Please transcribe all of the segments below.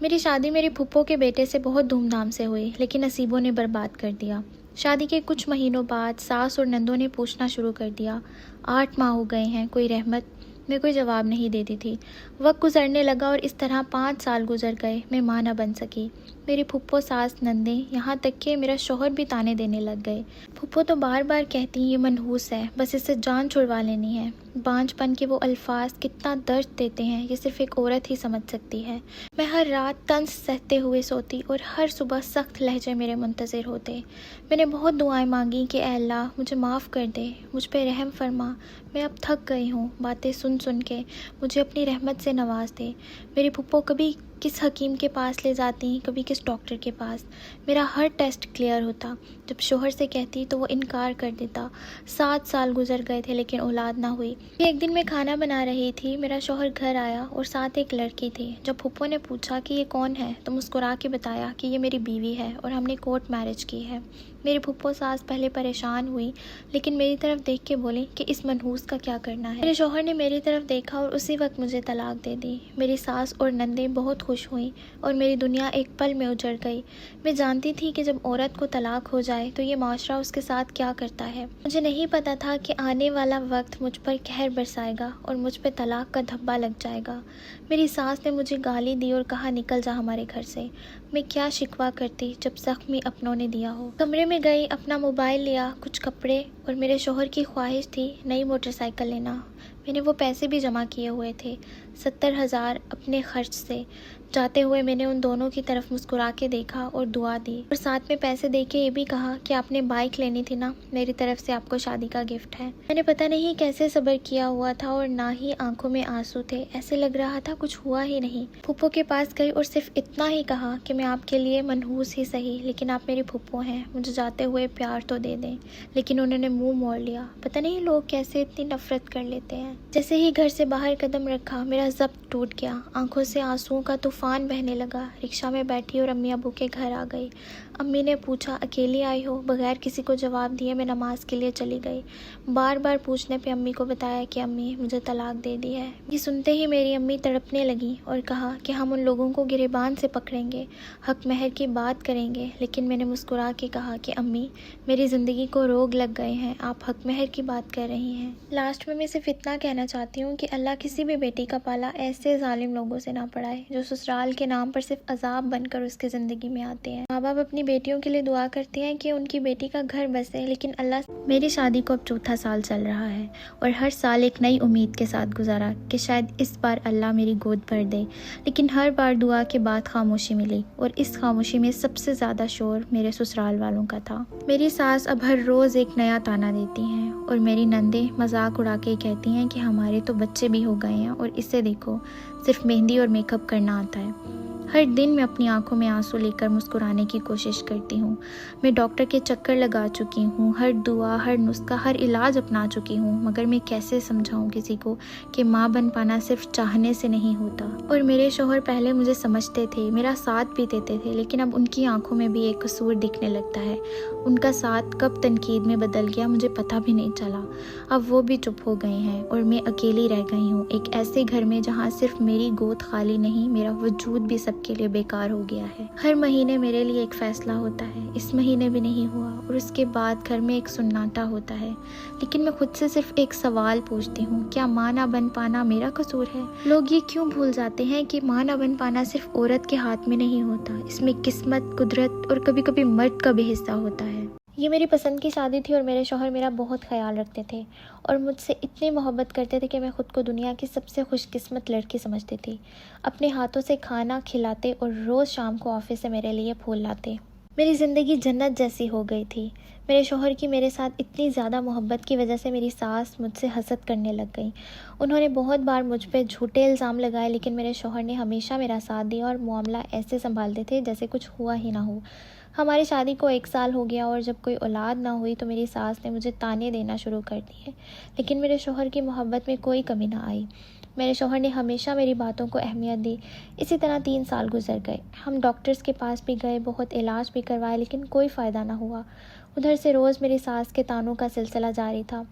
میری شادی میری پھپھو کے بیٹے سے بہت دھوم دھام سے ہوئی، لیکن نصیبوں نے برباد کر دیا۔ شادی کے کچھ مہینوں بعد ساس اور نندوں نے پوچھنا شروع کر دیا، 8 ماہ ہو گئے ہیں، کوئی رحمت؟ میں کوئی جواب نہیں دیتی تھی۔ وقت گزرنے لگا اور اس طرح 5 سال گزر گئے، میں ماں نہ بن سکی۔ میری پھپھو، ساس، نندیں، یہاں تک کہ میرا شوہر بھی طعنے دینے لگ گئے۔ پھپھو تو بار بار کہتی یہ منحوس ہے، بس اس سے جان چھڑوا لینی ہے۔ بانجھ پن کے وہ الفاظ کتنا درد دیتے ہیں، یہ صرف ایک عورت ہی سمجھ سکتی ہے۔ میں ہر رات طنز سہتے ہوئے سوتی اور ہر صبح سخت لہجے میرے منتظر ہوتے۔ میں نے بہت دعائیں مانگی کہ اے اللہ مجھے معاف کر دے، مجھ پہ رحم فرما، میں اب تھک گئی ہوں، باتیں سن سن کے مجھے اپنی رحمت سے نواز دے۔ میری پھپھو کبھی کس حکیم کے پاس لے جاتی، کبھی کس ڈاکٹر کے پاس۔ میرا ہر ٹیسٹ کلیئر ہوتا، جب شوہر سے کہتی تو وہ انکار کر دیتا۔ 7 سال گزر گئے تھے لیکن اولاد نہ ہوئی۔ ایک دن میں کھانا بنا رہی تھی، میرا شوہر گھر آیا اور ساتھ ایک لڑکی تھی۔ جب پھپھو نے پوچھا کہ یہ کون ہے تو مسکرا کے بتایا کہ یہ میری بیوی ہے اور ہم نے کورٹ میرج کی ہے۔ میری پھپھو ساس پہلے پریشان ہوئی، لیکن میری طرف دیکھ کے بولی کہ اس منحوس کا کیا کرنا ہے۔ میرے شوہر نے میری طرف دیکھا اور اسی وقت مجھے طلاق دے دی۔ میری ساس اور نندیں بہت خوش ہوئیں اور میری دنیا ایک پل میں اجڑ گئی۔ میں جانتی تھی کہ جب عورت کو طلاق ہو جائے تو یہ معاشرہ اس کے ساتھ کیا کرتا ہے۔ مجھے نہیں پتا تھا کہ آنے والا وقت مجھ پر قہر برسائے گا اور مجھ پہ طلاق کا دھبا لگ جائے گا۔ میری ساس نے مجھے گالی دی اور کہا نکل جا ہمارے گھر سے۔ میں کیا شکوہ کرتی جب زخمی اپنوں نے دیا ہو۔ کمرے میں گئی، اپنا موبائل لیا، کچھ کپڑے، اور میرے شوہر کی خواہش تھی نئی موٹر سائیکل لینا۔ میں نے وہ پیسے بھی جمع کیے ہوئے تھے، 70,000 اپنے خرچ سے۔ جاتے ہوئے میں نے ان دونوں کی طرف مسکرا کے دیکھا اور دعا دی اور ساتھ میں پیسے دے کے یہ بھی کہا کہ آپ نے بائک لینی تھی نا، میری طرف سے آپ کو شادی کا گفٹ ہے۔ میں نے پتہ نہیں کیسے صبر کیا ہوا تھا اور نہ ہی آنکھوں میں آنسو تھے، ایسے لگ رہا تھا کچھ ہوا ہی نہیں۔ پھپھو کے پاس گئی اور صرف اتنا ہی کہا کہ میں آپ کے لیے منحوس ہی صحیح، لیکن آپ میری پھپھو ہیں، مجھے جاتے ہوئے پیار تو دے دیں۔ لیکن انہوں نے منہ موڑ لیا۔ پتہ نہیں لوگ کیسے اتنی نفرت کر لیتے ہیں۔ جیسے ہی گھر سے باہر قدم رکھا میرا ضبط ٹوٹ گیا، آنکھوں سے آنسوؤں کا طوفان بہنے لگا۔ رکشہ میں بیٹھی اور امی ابو کے گھر آ گئی۔ امی نے پوچھا اکیلی آئی ہو؟ بغیر کسی کو جواب دیے میں نماز کے لیے چلی گئی۔ بار بار پوچھنے پہ امی کو بتایا کہ امی مجھے طلاق دے دی ہے۔ یہ سنتے ہی میری امی تڑپنے لگیں اور کہا کہ ہم ان لوگوں کو گریبان سے پکڑیں گے، حق مہر کی بات کریں گے۔ لیکن میں نے مسکرا کے کہا کہ امی میری زندگی کو روگ لگ گئے ہیں، آپ حق مہر کی بات کر رہی ہیں۔ لاسٹ میں صرف اتنا کہنا چاہتی ہوں کہ اللہ کسی بھی بیٹی کا پالا ایسے ظالم لوگوں سے نہ پڑھائے جو سسرال کے نام پر صرف عذاب بن کر اس کی زندگی میں آتے ہیں۔ ماں باپ اپنی بیٹیوں کے لیے دعا کرتے ہیں کہ ان کی بیٹی کا گھر بسے، لیکن اللہ میری شادی کو اب 4تھا سال چل رہا ہے اور ہر سال ایک نئی امید کے ساتھ گزارا کہ شاید اس بار اللہ میری گود بھر دے، لیکن ہر بار دعا کے بعد خاموشی ملی اور اس خاموشی میں سب سے زیادہ شور میرے سسرال والوں کا تھا۔ میری ساس اب ہر روز ایک نیا طعنہ دیتی ہیں اور میری نندیں مذاق اڑا کے کہتی ہیں کہ ہمارے تو بچے بھی ہو گئے ہیں اور اسے دیکھو صرف مہندی اور میک اپ کرنا آتا ہے۔ ہر دن میں اپنی آنکھوں میں آنسو لے کر مسکرانے کی کوشش کرتی ہوں۔ میں ڈاکٹر کے چکر لگا چکی ہوں، ہر دعا، ہر نسخہ، ہر علاج اپنا چکی ہوں، مگر میں کیسے سمجھاؤں کسی کو کہ ماں بن پانا صرف چاہنے سے نہیں ہوتا۔ اور میرے شوہر پہلے مجھے سمجھتے تھے، میرا ساتھ بھی دیتے تھے، لیکن اب ان کی آنکھوں میں بھی ایک قصور دکھنے لگتا ہے۔ ان کا ساتھ کب تنقید میں بدل گیا مجھے پتہ بھی نہیں چلا۔ اب وہ بھی چپ ہو گئے ہیں اور میں اکیلی رہ گئی ہوں ایک ایسے گھر میں جہاں صرف میری گود خالی نہیں، میرا وجود بھی سب کے لیے بیکار ہو گیا ہے۔ ہر مہینے میرے لیے ایک فیصلہ ہوتا ہے، اس مہینے بھی نہیں ہوا اور اس کے بعد گھر میں ایک سناٹا ہوتا ہے۔ لیکن میں خود سے صرف ایک سوال پوچھتی ہوں، کیا ماں نہ بن پانا میرا قصور ہے؟ لوگ یہ کیوں بھول جاتے ہیں کہ ماں نہ بن پانا صرف عورت کے ہاتھ میں نہیں ہوتا، اس میں قسمت، قدرت اور کبھی کبھی مرد کا بھی حصہ ہوتا ہے۔ یہ میری پسند کی شادی تھی اور میرے شوہر میرا بہت خیال رکھتے تھے اور مجھ سے اتنی محبت کرتے تھے کہ میں خود کو دنیا کی سب سے خوش قسمت لڑکی سمجھتی تھی۔ اپنے ہاتھوں سے کھانا کھلاتے اور روز شام کو آفس سے میرے لیے پھول لاتے۔ میری زندگی جنت جیسی ہو گئی تھی۔ میرے شوہر کی میرے ساتھ اتنی زیادہ محبت کی وجہ سے میری ساس مجھ سے حسد کرنے لگ گئی۔ انہوں نے بہت بار مجھ پہ جھوٹے الزام لگائے، لیکن میرے شوہر نے ہمیشہ میرا ساتھ دیا اور معاملہ ایسے سنبھالتے تھے جیسے کچھ ہوا ہی نہ ہو۔ ہماری شادی کو 1 سال ہو گیا اور جب کوئی اولاد نہ ہوئی تو میری ساس نے مجھے طعنے دینا شروع کر دیے، لیکن میرے شوہر کی محبت میں کوئی کمی نہ آئی۔ میرے شوہر نے ہمیشہ میری باتوں کو اہمیت دی۔ اسی طرح 3 سال گزر گئے۔ ہم ڈاکٹرز کے پاس بھی گئے، بہت علاج بھی کروائے، لیکن کوئی فائدہ نہ ہوا۔ ادھر سے روز میری ساس کے طعنوں کا سلسلہ جاری تھا۔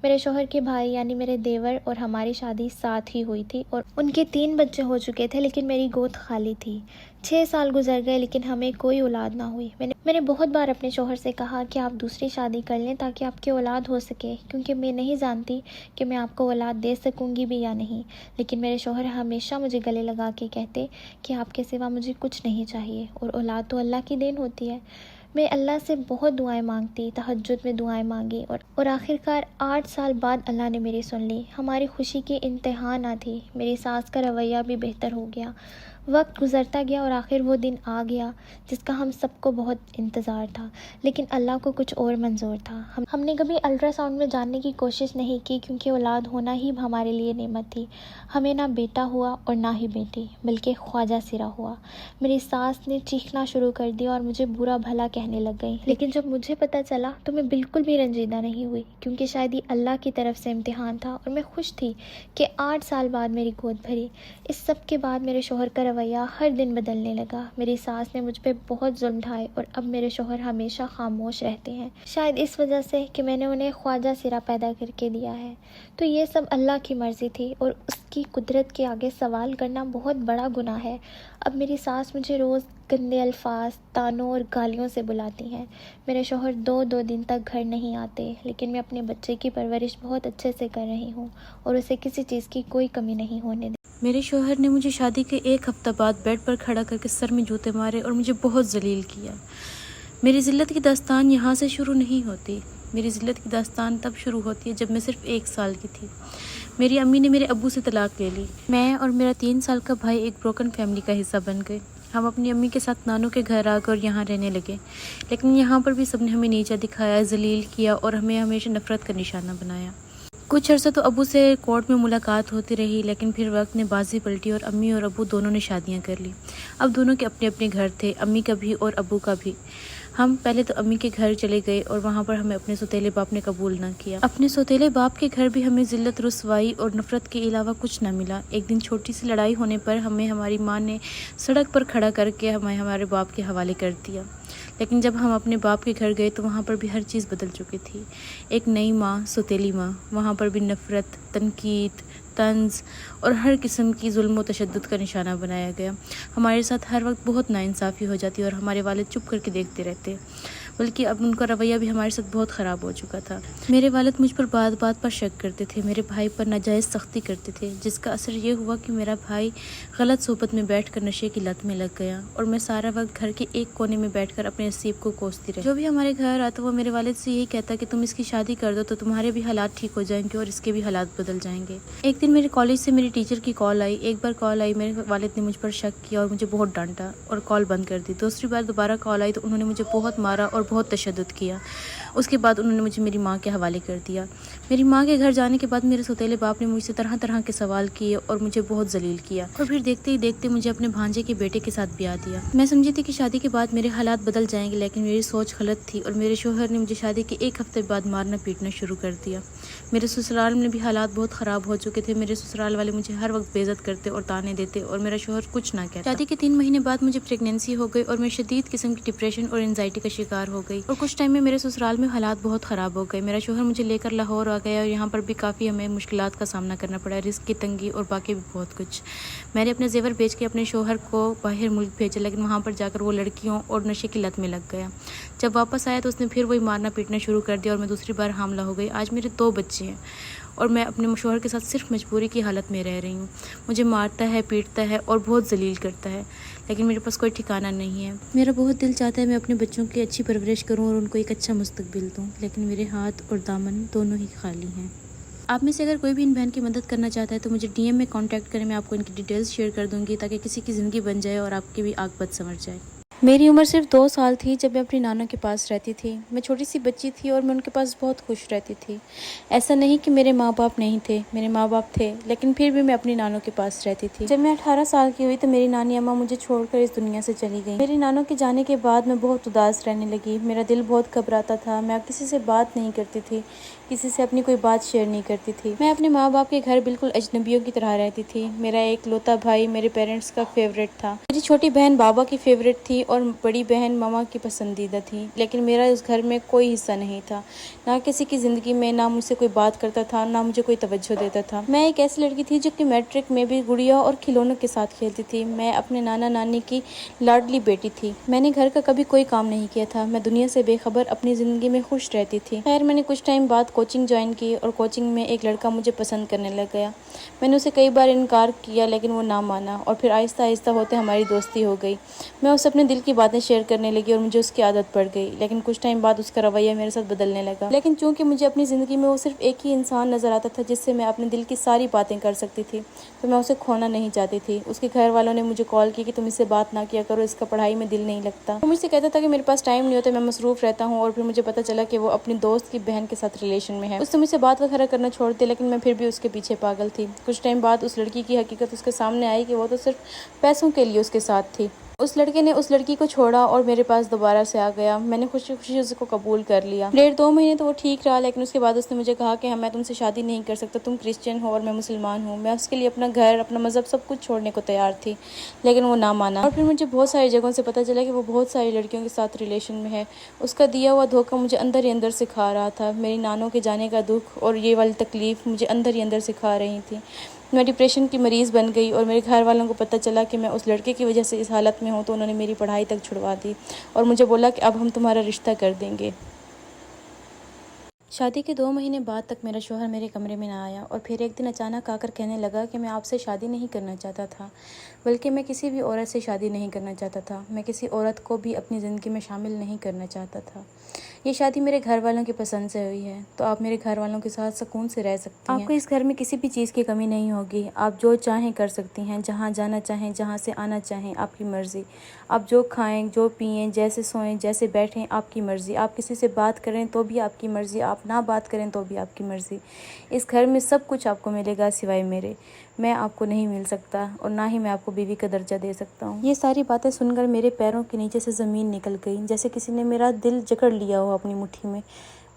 میرے شوہر کے بھائی یعنی میرے دیور اور ہماری شادی ساتھ ہی ہوئی تھی اور ان کے 3 بچے ہو چکے تھے، لیکن میری گود خالی تھی۔ 6 سال گزر گئے لیکن ہمیں کوئی اولاد نہ ہوئی۔ میں نے بہت بار اپنے شوہر سے کہا کہ آپ دوسری شادی کر لیں تاکہ آپ کی اولاد ہو سکے، کیونکہ میں نہیں جانتی کہ میں آپ کو اولاد دے سکوں گی بھی یا نہیں، لیکن میرے شوہر ہمیشہ مجھے گلے لگا کے کہتے کہ آپ کے سوا مجھے کچھ نہیں چاہیے، اور اولاد تو اللہ کی دین ہوتی ہے۔ میں اللہ سے بہت دعائیں مانگتی، تہجد میں دعائیں مانگی اور آخرکار 8 سال بعد اللہ نے میری سن لی۔ ہماری خوشی کی انتہا نہ تھی۔ میری ساس کا رویہ بھی بہتر ہو گیا۔ وقت گزرتا گیا اور آخر وہ دن آ گیا جس کا ہم سب کو بہت انتظار تھا، لیکن اللہ کو کچھ اور منظور تھا۔ ہم نے کبھی الٹرا ساؤنڈ میں جاننے کی کوشش نہیں کی، کیونکہ اولاد ہونا ہی ہمارے لیے نعمت تھی۔ ہمیں نہ بیٹا ہوا اور نہ ہی بیٹی، بلکہ خواجہ سرا ہوا۔ میری ساس نے چیخنا شروع کر دیا اور مجھے برا بھلا کہنے لگ گئی، لیکن جب مجھے پتہ چلا تو میں بالکل بھی رنجیدہ نہیں ہوئی، کیونکہ شاید یہ اللہ کی طرف سے امتحان تھا، اور میں خوش تھی کہ 8 سال بعد میری گود بھری۔ اس سب کے بعد میرے شوہر کا رویہ ہر دن بدلنے لگا۔ میری ساس نے مجھ پہ بہت ظلم ڈھائے اور اب میرے شوہر ہمیشہ خاموش رہتے ہیں، شاید اس وجہ سے کہ میں نے انہیں خواجہ سرا پیدا کر کے دیا ہے۔ تو یہ سب اللہ کی مرضی تھی، اور اس کی قدرت کے آگے سوال کرنا بہت بڑا گناہ ہے۔ اب میری ساس مجھے روز گندے الفاظ، طعنوں اور گالیوں سے بلاتی ہیں۔ میرے شوہر 2 دن تک گھر نہیں آتے، لیکن میں اپنے بچے کی پرورش بہت اچھے سے کر رہی ہوں اور اسے کسی چیز کی کوئی کمی نہیں ہونے دی۔ میرے شوہر نے مجھے شادی کے 1 ہفتہ بعد بیڈ پر کھڑا کر کے سر میں جوتے مارے اور مجھے بہت ذلیل کیا۔ میری ذلت کی داستان یہاں سے شروع نہیں ہوتی۔ میری ذلت کی داستان تب شروع ہوتی ہے جب میں صرف 1 سال کی تھی۔ میری امی نے میرے ابو سے طلاق لے لی۔ میں اور میرا 3 سال کا بھائی ایک بروکن فیملی کا حصہ بن گئے۔ ہم اپنی امی کے ساتھ نانوں کے گھر آ کر یہاں رہنے لگے، لیکن یہاں پر بھی سب نے ہمیں نیچا دکھایا، ذلیل کیا اور ہمیں ہمیشہ نفرت کا نشانہ بنایا۔ کچھ عرصہ تو ابو سے کورٹ میں ملاقات ہوتی رہی، لیکن پھر وقت نے بازی پلٹی اور امی اور ابو دونوں نے شادیاں کر لی۔ اب دونوں کے اپنے اپنے گھر تھے، امی کا بھی اور ابو کا بھی۔ ہم پہلے تو امی کے گھر چلے گئے اور وہاں پر ہمیں اپنے سوتیلے باپ نے قبول نہ کیا۔ اپنے سوتیلے باپ کے گھر بھی ہمیں ذلت، رسوائی اور نفرت کے علاوہ کچھ نہ ملا۔ ایک دن چھوٹی سی لڑائی ہونے پر ہمیں ہماری ماں نے سڑک پر کھڑا کر کے ہمیں ہمارے باپ کے حوالے کر دیا، لیکن جب ہم اپنے باپ کے گھر گئے تو وہاں پر بھی ہر چیز بدل چکی تھی۔ ایک نئی ماں، سوتیلی ماں، وہاں پر بھی نفرت، تنقید، طنز اور ہر قسم کی ظلم و تشدد کا نشانہ بنایا گیا۔ ہمارے ساتھ ہر وقت بہت ناانصافی ہو جاتی اور ہمارے والد چپ کر کے دیکھتے رہتے، بلکہ اب ان کا رویہ بھی ہمارے ساتھ بہت خراب ہو چکا تھا۔ میرے والد مجھ پر بات بات پر شک کرتے تھے، میرے بھائی پر ناجائز سختی کرتے تھے، جس کا اثر یہ ہوا کہ میرا بھائی غلط صحبت میں بیٹھ کر نشے کی لت میں لگ گیا اور میں سارا وقت گھر کے ایک کونے میں بیٹھ کر اپنے نصیب کو کوستی رہی۔ جو بھی ہمارے گھر آتا وہ میرے والد سے یہی کہتا کہ تم اس کی شادی کر دو تو تمہارے بھی حالات ٹھیک ہو جائیں گے اور اس کے بھی حالات بدل جائیں گے۔ ایک دن میرے کالج سے میری ٹیچر کی کال آئی۔ ایک بار کال آئی، میرے والد نے مجھ پر شک کیا اور مجھے بہت ڈانٹا اور کال بند کر دی۔ دوسری بار دوبارہ کال آئی تو انہوں نے مجھے بہت مارا اور بہت تشدد کیا۔ اس کے بعد انہوں نے مجھے میری ماں کے حوالے کر دیا۔ میری ماں کے گھر جانے کے بعد میرے سوتیلے باپ نے مجھ سے طرح طرح کے سوال کیے اور مجھے بہت ذلیل کیا، اور پھر دیکھتے ہی دیکھتے مجھے اپنے بھانجے کے بیٹے کے ساتھ بیاہ دیا۔ میں سمجھی تھی کہ شادی کے بعد میرے حالات بدل جائیں گے، لیکن میری سوچ غلط تھی اور میرے شوہر نے مجھے شادی کے 1 ہفتے بعد مارنا پیٹنا شروع کر دیا۔ میرے سسرال میں بھی حالات بہت خراب ہو چکے تھے۔ میرے سسرال والے مجھے ہر وقت بے عزت کرتے اور طعنے دیتے اور میرا شوہر کچھ نہ کہتا۔ شادی کے 3 مہینے بعد مجھے پریگنینسی ہو گئی اور میں شدید قسم کی ڈپریشن اور انزائٹی کا شکار ہو گئی، اور کچھ ٹائم میں میرے سسرال میں حالات بہت خراب ہو گئے۔ میرا شوہر مجھے لے کر لاہور آ گیا اور یہاں پر بھی کافی ہمیں مشکلات کا سامنا کرنا پڑا، رزق کی تنگی اور باقی بھی بہت کچھ۔ میں نے اپنے زیور بیچ کے اپنے شوہر کو باہر ملک بھیجا، لیکن وہاں پر جا کر وہ لڑکیوں اور نشے کی لت میں لگ گیا۔ جب واپس آیا تو اس نے پھر وہی مارنا پیٹنا شروع کر دیا اور میں دوسری بار حاملہ ہو گئی۔ آج میرے 2 بچے ہیں اور میں اپنے شوہر کے ساتھ صرف مجبوری کی حالت میں رہ رہی ہوں۔ مجھے مارتا ہے، پیٹتا ہے اور بہت ذلیل کرتا ہے، لیکن میرے پاس کوئی ٹھکانہ نہیں ہے۔ میرا بہت دل چاہتا ہے میں اپنے بچوں کی اچھی پرورش کروں اور ان کو ایک اچھا مستقبل دوں، لیکن میرے ہاتھ اور دامن دونوں ہی خالی ہیں۔ آپ میں سے اگر کوئی بھی ان بہن کی مدد کرنا چاہتا ہے تو مجھے DM میں کانٹیکٹ کریں، میں آپ کو ان کی ڈیٹیلز شیئر کر دوں گی تاکہ کسی کی زندگی بن جائے اور آپ کی بھی عاقبت سنور جائے۔ میری عمر صرف 2 سال تھی جب میں اپنی نانوں کے پاس رہتی تھی۔ میں چھوٹی سی بچی تھی اور میں ان کے پاس بہت خوش رہتی تھی۔ ایسا نہیں کہ میرے ماں باپ نہیں تھے، میرے ماں باپ تھے، لیکن پھر بھی میں اپنی نانوں کے پاس رہتی تھی۔ جب میں 18 سال کی ہوئی تو میری نانی اماں مجھے چھوڑ کر اس دنیا سے چلی گئیں۔ میری نانوں کے جانے کے بعد میں بہت اداس رہنے لگی، میرا دل بہت گھبراتا تھا، میں کسی سے بات نہیں کرتی تھی، کسی سے اپنی کوئی بات شیئر نہیں کرتی تھی۔ میں اپنے ماں باپ کے گھر بالکل اجنبیوں کی طرح رہتی تھی۔ میرا ایک لوتا بھائی میرے پیرنٹس کا فیوریٹ تھا، میری چھوٹی بہن بابا کی فیوریٹ تھی اور بڑی بہن ماما کی پسندیدہ تھی، لیکن میرا اس گھر میں کوئی حصہ نہیں تھا، نہ کسی کی زندگی میں، نہ مجھ سے کوئی بات کرتا تھا، نہ مجھے کوئی توجہ دیتا تھا۔ میں ایک ایسی لڑکی تھی جو کہ میٹرک میں بھی گڑیا اور کھلونوں کے ساتھ کھیلتی تھی۔ میں اپنے نانا نانی کی لاڈلی بیٹی تھی۔ میں نے گھر کا کبھی کوئی کام نہیں کیا تھا۔ میں دنیا سے بے خبر اپنی زندگی میں خوش رہتی تھی۔ خیر، میں نے کچھ ٹائم بعد کوچنگ جوائن کی اور کوچنگ میں ایک لڑکا مجھے پسند کرنے لگ گیا۔ میں نے اسے کئی بار انکار کیا لیکن وہ نہ مانا، اور پھر آہستہ آہستہ ہوتے ہماری دوستی ہو گئی۔ میں اسے اپنے دل کی باتیں شیئر کرنے لگی اور مجھے اس کی عادت پڑ گئی، لیکن کچھ ٹائم بعد اس کا رویہ میرے ساتھ بدلنے لگا۔ لیکن چونکہ مجھے اپنی زندگی میں وہ صرف ایک ہی انسان نظر آتا تھا جس سے میں اپنے دل کی ساری باتیں کر سکتی تھی، تو میں اسے کھونا نہیں چاہتی تھی۔ اس کے گھر والوں نے مجھے کال کی کہ تم اس سے بات نہ کیا کرو، اس کا پڑھائی میں دل نہیں لگتا۔ وہ مجھ سے کہتا تھا کہ میرے پاس ٹائم نہیں ہوتا، میں مصروف رہتا ہوں، اور پھر مجھے پتہ چلا کہ وہ اپنی دوست کی بہن کے ساتھ ریلیشن میں ہے۔ اس نے مجھ سے بات وغیرہ کرنا چھوڑ دیا، لیکن میں پھر بھی اس کے پیچھے پاگل تھی۔ کچھ ٹائم بعد اس لڑکی کی حقیقت اس کے سامنے آئی کہ وہ تو صرف پیسوں کے لیے اس کے ساتھ تھی۔ اس لڑکے نے اس لڑکی کو چھوڑا اور میرے پاس دوبارہ سے آ گیا۔ میں نے خوشی خوشی اس کو قبول کر لیا۔ 1.5-2 مہینے تو وہ ٹھیک رہا، لیکن اس کے بعد اس نے مجھے کہا کہ میں تم سے شادی نہیں کر سکتا، تم کرسچن ہو اور میں مسلمان ہوں۔ میں اس کے لیے اپنا گھر، اپنا مذہب، سب کچھ چھوڑنے کو تیار تھی، لیکن وہ نہ مانا۔ اور پھر مجھے بہت ساری جگہوں سے پتہ چلا کہ وہ بہت ساری لڑکیوں کے ساتھ ریلیشن میں ہے۔ اس کا دیا ہوا دھوکہ مجھے اندر ہی اندر سکھا رہا تھا۔ میری نانوں کے جانے کا دکھ اور یہ والی تکلیف مجھے اندر ہی اندر سکھا رہی تھی۔ میں ڈپریشن کی مریض بن گئی، اور میرے گھر والوں کو پتہ چلا کہ میں اس لڑکے کی وجہ سے اس حالت میں ہوں، تو انہوں نے میری پڑھائی تک چھڑوا دی اور مجھے بولا کہ اب ہم تمہارا رشتہ کر دیں گے۔ شادی کے 2 مہینے بعد تک میرا شوہر میرے کمرے میں نہ آیا، اور پھر ایک دن اچانک آ کر کہنے لگا کہ میں آپ سے شادی نہیں کرنا چاہتا تھا، بلکہ میں کسی بھی عورت سے شادی نہیں کرنا چاہتا تھا۔ میں کسی عورت کو بھی اپنی زندگی میں شامل نہیں کرنا چاہتا تھا۔ یہ شادی میرے گھر والوں کی پسند سے ہوئی ہے، تو آپ میرے گھر والوں کے ساتھ سکون سے رہ سکتی ہیں۔ آپ کو اس گھر میں کسی بھی چیز کی کمی نہیں ہوگی۔ آپ جو چاہیں کر سکتی ہیں، جہاں جانا چاہیں، جہاں سے آنا چاہیں، آپ کی مرضی۔ آپ جو کھائیں، جو پئیں، جیسے سوئیں، جیسے بیٹھیں، آپ کی مرضی۔ آپ کسی سے بات کریں تو بھی آپ کی مرضی، آپ نہ بات کریں تو بھی آپ کی مرضی۔ اس گھر میں سب کچھ آپ کو ملے گا سوائے میرے۔ میں آپ کو نہیں مل سکتا، اور نہ ہی میں آپ کو بیوی کا درجہ دے سکتا ہوں۔ یہ ساری باتیں سن کر میرے پیروں کے نیچے سے زمین نکل گئی، جیسے کسی نے میرا دل جکڑ لیا ہو اپنی مٹھی میں۔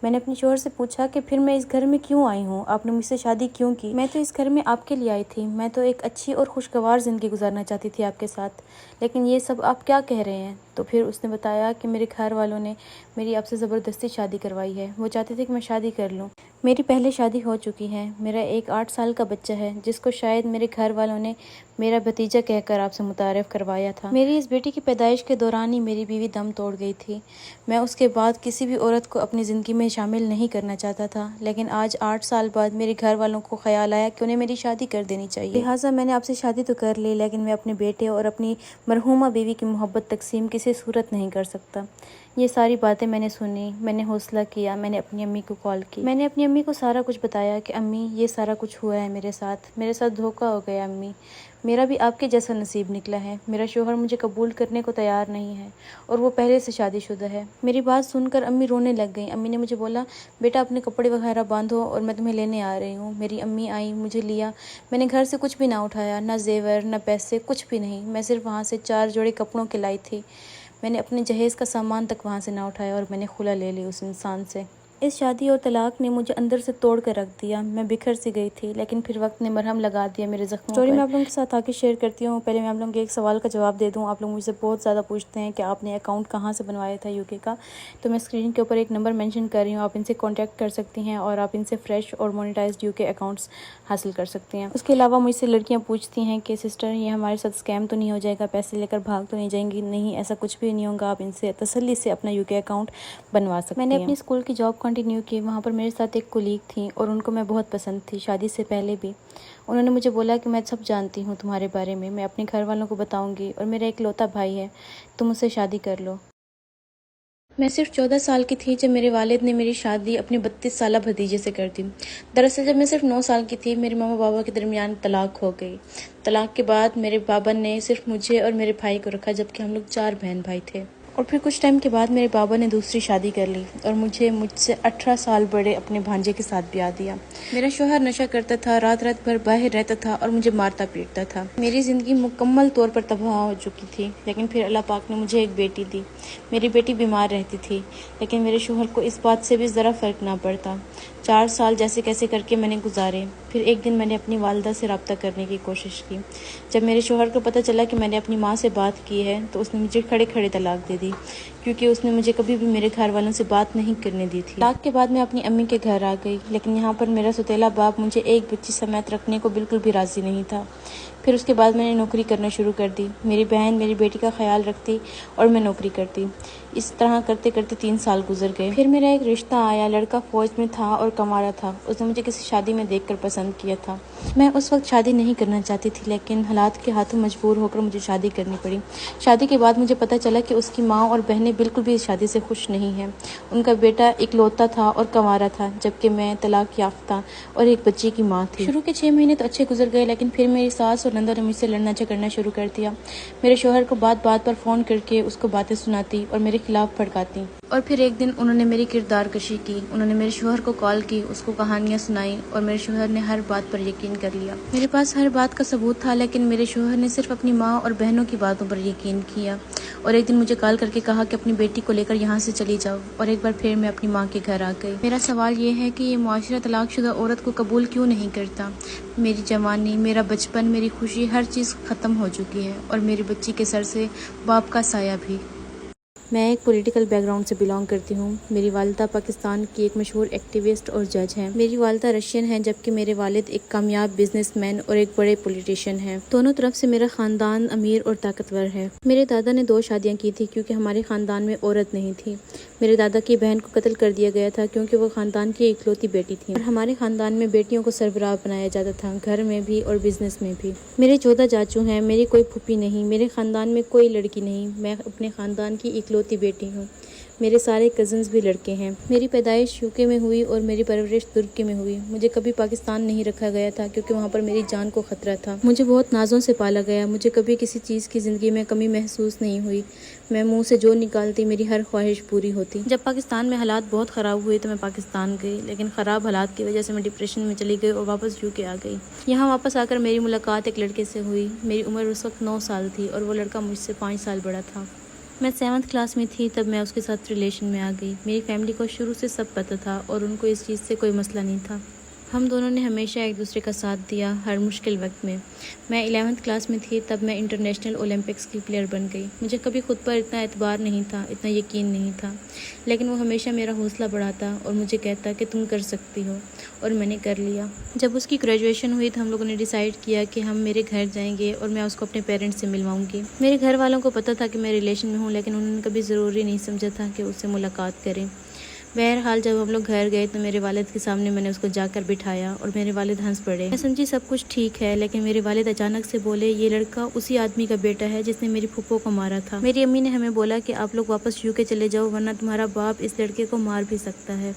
میں نے اپنے شوہر سے پوچھا کہ پھر میں اس گھر میں کیوں آئی ہوں؟ آپ نے مجھ سے شادی کیوں کی؟ میں تو اس گھر میں آپ کے لیے آئی تھی۔ میں تو ایک اچھی اور خوشگوار زندگی گزارنا چاہتی تھی آپ کے ساتھ، لیکن یہ سب آپ کیا کہہ رہے ہیں؟ تو پھر اس نے بتایا کہ میرے گھر والوں نے میری آپ سے زبردستی شادی کروائی ہے۔ وہ چاہتے تھے کہ میں شادی کر لوں۔ میری پہلے شادی ہو چکی ہے۔ میرا ایک 8 سال کا بچہ ہے، جس کو شاید میرے گھر والوں نے میرا بھتیجا کہہ کر آپ سے متعارف کروایا تھا۔ میری اس بیٹی کی پیدائش کے دوران ہی میری بیوی دم توڑ گئی تھی۔ میں اس کے بعد کسی بھی عورت کو اپنی زندگی میں شامل نہیں کرنا چاہتا تھا، لیکن آج 8 سال بعد میرے گھر والوں کو خیال آیا کہ انہیں میری شادی کر دینی چاہیے۔ لہٰذا میں نے آپ سے شادی تو کر لی، لیکن میں اپنے بیٹے اور اپنی مرحومہ بیوی کی محبت تقسیم کسی صورت نہیں کر سکتا۔ یہ ساری باتیں میں نے سنی، میں نے حوصلہ کیا، میں نے اپنی امی کو کال کی۔ میں نے اپنی امی کو سارا کچھ بتایا کہ امی، یہ سارا کچھ ہوا ہے میرے ساتھ دھوکہ ہو گیا امی۔ میرا بھی آپ کے جیسا نصیب نکلا ہے۔ میرا شوہر مجھے قبول کرنے کو تیار نہیں ہے، اور وہ پہلے سے شادی شدہ ہے۔ میری بات سن کر امی رونے لگ گئیں۔ امی نے مجھے بولا، بیٹا اپنے کپڑے وغیرہ باندھو اور میں تمہیں لینے آ رہی ہوں۔ میری امی آئیں، مجھے لیا۔ میں نے گھر سے کچھ بھی نہ اٹھایا، نہ زیور، نہ پیسے، کچھ بھی نہیں۔ میں صرف وہاں سے 4 جوڑے کپڑوں کے لائی تھی۔ میں نے اپنے جہیز کا سامان تک وہاں سے نہ اٹھایا، اور میں نے خلا لے لی اس انسان سے۔ اس شادی اور طلاق نے مجھے اندر سے توڑ کر رکھ دیا۔ میں بکھر سی گئی تھی، لیکن پھر وقت نے مرہم لگا دیا میرے زخموں پر۔ اسٹوری میں آپ لوگوں کے ساتھ آگے شیئر کرتی ہوں۔ پہلے میں آپ لوگوں کے ایک سوال کا جواب دے دوں۔ آپ لوگ مجھ سے بہت زیادہ پوچھتے ہیں کہ آپ نے اکاؤنٹ کہاں سے بنوایا تھا UK کا، تو میں اسکرین کے اوپر ایک نمبر مینشن کر رہی ہوں، آپ ان سے کانٹیکٹ کر سکتی ہیں، اور آپ ان سے فریش اور مونیٹائزڈ UK اکاؤنٹس حاصل کر سکتی ہیں۔ اس کے علاوہ مجھ سے لڑکیاں پوچھتی ہیں کہ سسٹر، یہ ہمارے ساتھ اسکیم تو نہیں ہو جائے گا، پیسے لے کر بھاگ تو نہیں جائیں گی؟ نہیں، ایسا کچھ بھی نہیں ہوگا۔ آپ ان سے تسلی سے اپنا UK اکاؤنٹ بنوا سکتی ہیں۔ میں نے اپنی اسکول کی جاب کنٹینیو کی۔ وہاں پر میرے ساتھ ایک کولیگ تھیں، اور ان کو میں بہت پسند تھی شادی سے پہلے بھی۔ انہوں نے مجھے بولا کہ میں سب جانتی ہوں تمہارے بارے میں اپنے گھر والوں کو بتاؤں گی، اور میرا ایک لوتا بھائی ہے، تم اس سے شادی کر لو۔ میں صرف 14 سال کی تھی جب میرے والد نے میری شادی اپنے 32 سالہ بھتیجے سے کر دی۔ دراصل جب میں صرف 9 سال کی تھی، میرے ماما بابا کے درمیان طلاق ہو گئی۔ طلاق کے بعد میرے بابا نے صرف مجھے اور میرے بھائی کو رکھا، جبکہ ہم لوگ 4 بہن بھائی تھے۔ اور پھر کچھ ٹائم کے بعد میرے بابا نے دوسری شادی کر لی، اور مجھ سے 18 سال بڑے اپنے بھانجے کے ساتھ بیاہ دیا۔ میرا شوہر نشہ کرتا تھا، رات بھر باہر رہتا تھا، اور مجھے مارتا پیٹتا تھا۔ میری زندگی مکمل طور پر تباہ ہو چکی تھی، لیکن پھر اللہ پاک نے مجھے ایک بیٹی دی۔ میری بیٹی بیمار رہتی تھی، لیکن میرے شوہر کو اس بات سے بھی ذرا فرق نہ پڑتا۔ 4 سال جیسے کیسے کر کے میں نے گزارے۔ پھر ایک دن میں نے اپنی والدہ سے رابطہ کرنے کی کوشش کی۔ جب میرے شوہر کو پتہ چلا کہ میں نے اپنی ماں سے بات کی ہے تو اس نے مجھے کھڑے کھڑے طلاق دے دی، کیونکہ اس نے مجھے کبھی بھی میرے گھر والوں سے بات نہیں کرنے دی تھی۔ طلاق کے بعد میں اپنی امی کے گھر آ گئی، لیکن یہاں پر میرا سوتیلا باپ مجھے ایک بچی سمیت رکھنے کو بالکل بھی راضی نہیں تھا۔ پھر اس کے بعد میں نے نوکری کرنا شروع کر دی۔ میری بہن میری بیٹی کا خیال رکھتی اور میں نوکری کرتی۔ اس طرح کرتے کرتے 3 سال گزر گئے۔ پھر میرا ایک رشتہ آیا، لڑکا فوج میں تھا اور کمارا تھا۔ اس نے مجھے کسی شادی میں دیکھ کر پسند کیا تھا۔ میں اس وقت شادی نہیں کرنا چاہتی تھی، لیکن حالات کے ہاتھوں مجبور ہو کر مجھے شادی کرنی پڑی۔ شادی کے بعد مجھے پتہ چلا کہ اس کی ماں اور بہنیں بالکل بھی اس شادی سے خوش نہیں ہیں۔ ان کا بیٹا اکلوتا تھا اور کنوارا تھا، جبکہ میں طلاق یافتہ اور ایک بچی کی ماں تھی۔ شروع کے 6 مہینے تو اچھے گزر گئے، لیکن پھر میری ساس اور نندوں نے مجھ سے لڑنا جھگڑنا شروع کر دیا۔ میرے شوہر کو بات بات پر فون کر کے اس کو باتیں سناتی اور میرے خلاف بھڑکاتی۔ اور پھر ایک دن انہوں نے میری کردار کشی کی۔ انہوں نے میرے شوہر کو کال کی، اس کو کہانیاں سنائیں اور میرے شوہر نے ہر بات پر یقین کر لیا۔ میرے پاس ہر بات کا ثبوت تھا، لیکن میرے شوہر نے صرف اپنی ماں اور بہنوں کی باتوں پر یقین کیا۔ اور ایک دن مجھے کال کر کے کہا کہ اپنی بیٹی کو لے کر یہاں سے چلی جاؤ، اور ایک بار پھر میں اپنی ماں کے گھر آ گئی۔ میرا سوال یہ ہے کہ یہ معاشرہ طلاق شدہ عورت کو قبول کیوں نہیں کرتا؟ میری جوانی، میرا بچپن، میری خوشی، ہر چیز ختم ہو چکی ہے، اور میری بچی کے سر سے باپ کا سایہ بھی۔ میں ایک پولیٹیکل بیک گراؤنڈ سے بلانگ کرتی ہوں۔ میری والدہ پاکستان کی ایک مشہور ایکٹیوسٹ اور جج ہیں۔ میری والدہ رشین ہیں، جبکہ میرے والد ایک کامیاب بزنس مین اور ایک بڑے پولیٹیشین ہیں۔ دونوں طرف سے میرا خاندان امیر اور طاقتور ہے۔ میرے دادا نے 2 شادیاں کی تھی کیونکہ ہمارے خاندان میں عورت نہیں تھی۔ میرے دادا کی بہن کو قتل کر دیا گیا تھا کیونکہ وہ خاندان کی اکلوتی بیٹی تھی، اور ہمارے خاندان میں بیٹیوں کو سربراہ بنایا جاتا تھا، گھر میں بھی اور بزنس میں بھی۔ میرے 14 چاچو ہیں، میری کوئی پھوپھی نہیں، میرے خاندان میں کوئی لڑکی نہیں، میں اپنے خاندان کی اکلوتی بیٹی ہوں۔ میرے سارے کزنز بھی لڑکے ہیں۔ میری پیدائش UK میں ہوئی اور میری پرورش ترکی میں ہوئی۔ مجھے کبھی پاکستان نہیں رکھا گیا تھا کیونکہ وہاں پر میری جان کو خطرہ تھا۔ مجھے بہت نازوں سے پالا گیا، مجھے کبھی کسی چیز کی زندگی میں کمی محسوس نہیں ہوئی۔ میں منہ سے جو نکالتی میری ہر خواہش پوری ہوتی۔ جب پاکستان میں حالات بہت خراب ہوئے تو میں پاکستان گئی، لیکن خراب حالات کی وجہ سے میں ڈپریشن میں چلی گئی اور واپس UK آ گئی۔ یہاں واپس آ کر میری ملاقات ایک لڑکے سے ہوئی۔ میری عمر اس وقت 9 سال تھی اور وہ لڑکا مجھ سے 5 سال بڑا تھا۔ میں 7th کلاس میں تھی تب میں اس کے ساتھ ریلیشن میں آ گئی۔ میری فیملی کو شروع سے سب پتہ تھا اور ان کو اس چیز سے کوئی مسئلہ نہیں تھا۔ ہم دونوں نے ہمیشہ ایک دوسرے کا ساتھ دیا ہر مشکل وقت میں۔ میں 11th کلاس میں تھی تب میں انٹرنیشنل اولمپکس کی پلیئر بن گئی۔ مجھے کبھی خود پر اتنا اعتبار نہیں تھا، اتنا یقین نہیں تھا، لیکن وہ ہمیشہ میرا حوصلہ بڑھاتا اور مجھے کہتا کہ تم کر سکتی ہو، اور میں نے کر لیا۔ جب اس کی گریجویشن ہوئی تو ہم لوگوں نے ڈیسائیڈ کیا کہ ہم میرے گھر جائیں گے اور میں اس کو اپنے پیرنٹس سے ملواؤں گی۔ میرے گھر والوں کو پتہ تھا کہ میں ریلیشن میں ہوں، لیکن انہوں نے کبھی ضروری نہیں سمجھا تھا کہ اس سے ملاقات کریں۔ بہرحال جب ہم لوگ گھر گئے تو میرے والد کے سامنے میں نے اس کو جا کر بٹھایا اور میرے والد ہنس پڑے۔ میں سمجھی سب کچھ ٹھیک ہے، لیکن میرے والد اچانک سے بولے یہ لڑکا اسی آدمی کا بیٹا ہے جس نے میری پھوپھو کو مارا تھا۔ میری امی نے ہمیں بولا کہ آپ لوگ واپس UK چلے جاؤ ورنہ تمہارا باپ اس لڑکے کو مار بھی سکتا ہے۔